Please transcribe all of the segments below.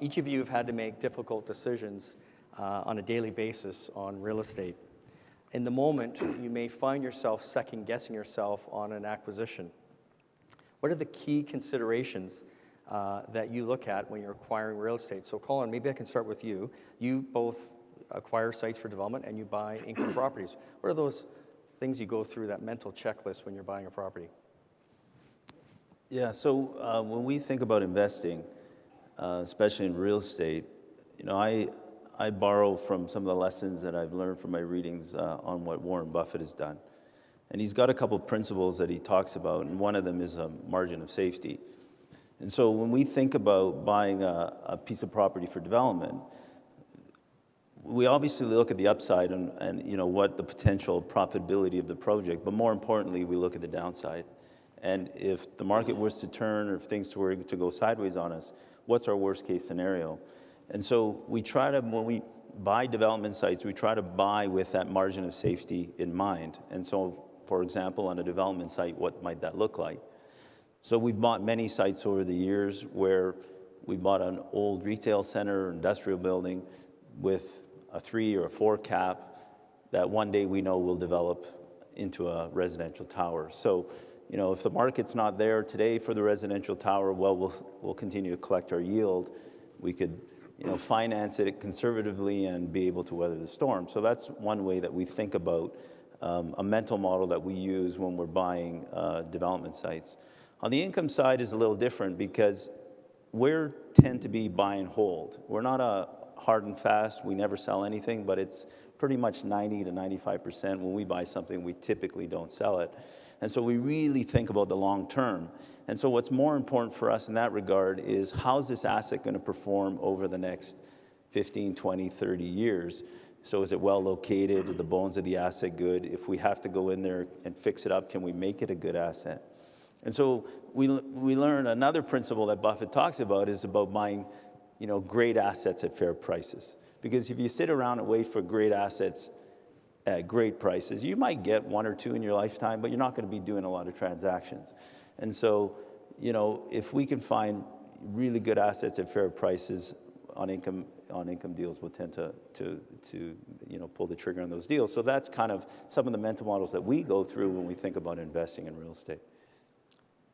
Each of you have had to make difficult decisions on a daily basis on real estate. In the moment, you may find yourself second-guessing yourself on an acquisition. What are the key considerations that you look at when you're acquiring real estate? So Colin, maybe I can start with you. You both acquire sites for development and you buy income properties. What are those things you go through, that mental checklist when you're buying a property? Yeah, so when we think about investing, especially in real estate, you know, I borrow from some of the lessons that I've learned from my readings on what Warren Buffett has done. And he's got a couple of principles that he talks about, and one of them is a margin of safety. And so when we think about buying a piece of property for development, we obviously look at the upside and you know, what the potential profitability of the project, but more importantly, we look at the downside. And if the market was to turn or if things were to go sideways on us, what's our worst case scenario? And so we try to, when we buy development sites, we try to buy with that margin of safety in mind. And so, for example, on a development site, what might that look like? So we've bought many sites over the years where we bought an old retail center, industrial building with a 3 or a 4 cap that one day we know will develop into a residential tower. So, you know, if the market's not there today for the residential tower, well, we'll continue to collect our yield. We could, you know, finance it conservatively and be able to weather the storm. So that's one way that we think about a mental model that we use when we're buying development sites. On the income side is a little different because we tend to be buy and hold. We're not a hard and fast, we never sell anything, but it's pretty much 90 to 95% when we buy something, we typically don't sell it. And so we really think about the long term. And so what's more important for us in that regard is how's this asset going to perform over the next 15, 20, 30 years? So is it well located? Are the bones of the asset good? If we have to go in there and fix it up, can we make it a good asset? And so we learn another principle that Buffett talks about is about buying, you know, great assets at fair prices. Because if you sit around and wait for great assets at great prices, you might get 1 or 2 in your lifetime, but you're not going to be doing a lot of transactions. And so, you know, if we can find really good assets at fair prices on income deals, we'll tend to you know, pull the trigger on those deals. So that's kind of some of the mental models that we go through when we think about investing in real estate.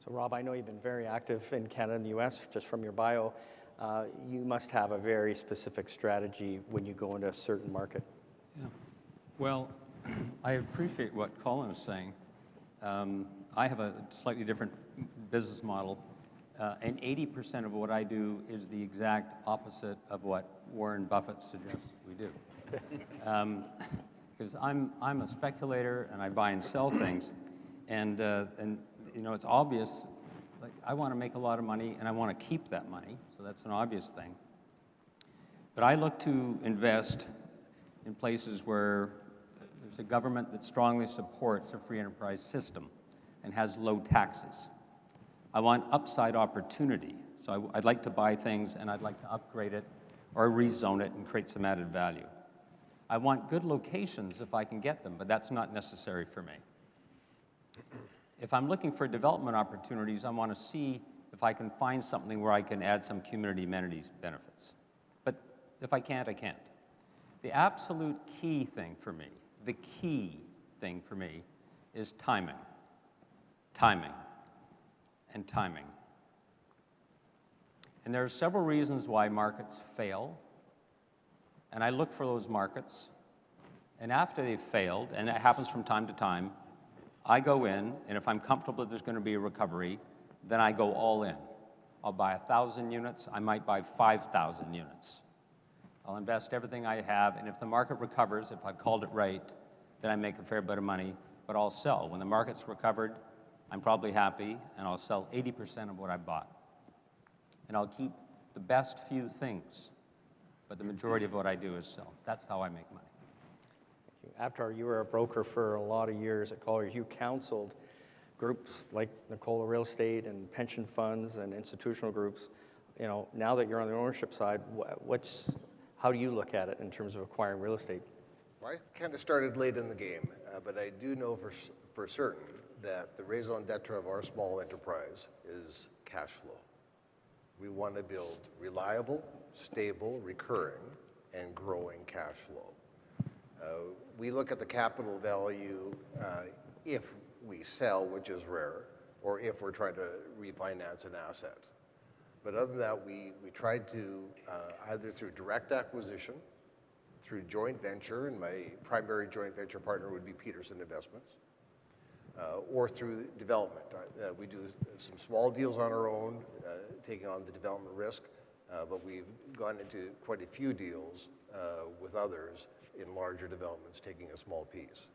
So Rob, I know you've been very active in Canada and the US, just from your bio. You must have a very specific strategy when you go into a certain market. Yeah. Well, I appreciate what Colin is saying. I have a slightly different business model, and 80% of what I do is the exact opposite of what Warren Buffett suggests we do. Because I'm a speculator and I buy and sell things, and you know, it's obvious. Like, I want to make a lot of money and I want to keep that money, so that's an obvious thing. But I look to invest in places where there's a government that strongly supports a free enterprise system and has low taxes. I want upside opportunity, so I'd like to buy things and I'd like to upgrade it or rezone it and create some added value. I want good locations if I can get them, but that's not necessary for me. If I'm looking for development opportunities, I want to see if I can find something where I can add some community amenities benefits. But if I can't, I can't. The absolute key thing for me, is timing. Timing. And timing. And there are several reasons why markets fail. And I look for those markets. And after they've failed, and it happens from time to time, I go in, and if I'm comfortable that there's going to be a recovery, then I go all in. I'll buy 1,000 units. I might buy 5,000 units. I'll invest everything I have, and if the market recovers, if I've called it right, then I make a fair bit of money, but I'll sell. When the market's recovered, I'm probably happy, and I'll sell 80% of what I bought. And I'll keep the best few things, but the majority of what I do is sell. That's how I make money. After you were a broker for a lot of years at Colliers, you counseled groups like Nicola Real Estate and pension funds and institutional groups. You know, now that you're on the ownership side, how do you look at it in terms of acquiring real estate? Well, I kind of started late in the game, but I do know for certain that the raison d'etre of our small enterprise is cash flow. We want to build reliable, stable, recurring, and growing cash flow. We look at the capital value if we sell, which is rare, or if we're trying to refinance an asset. But other than that, we tried to, either through direct acquisition, through joint venture, and my primary joint venture partner would be Peterson Investments, or through development. We do some small deals on our own, taking on the development risk, but we've gone into quite a few deals with others in larger developments, taking a small piece,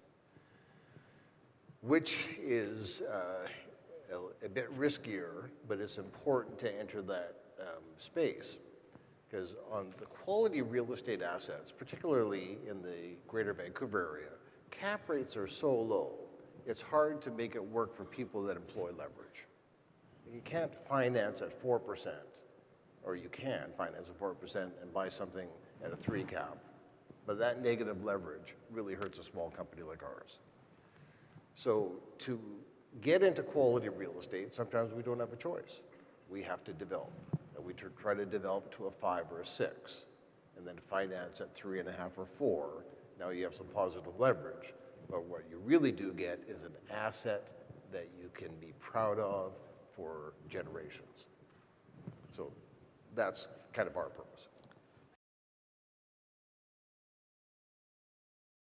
which is a bit riskier, but it's important to enter that space, because on the quality real estate assets, particularly in the greater Vancouver area, cap rates are so low, it's hard to make it work for people that employ leverage. You can't finance at 4%, or you can finance at 4% and buy something at a 3 cap, but that negative leverage really hurts a small company like ours. So to get into quality real estate, sometimes we don't have a choice. We have to develop. And we try to develop to a 5 or a 6, and then finance at 3.5 or 4. Now you have some positive leverage, but what you really do get is an asset that you can be proud of for generations. So that's kind of our purpose.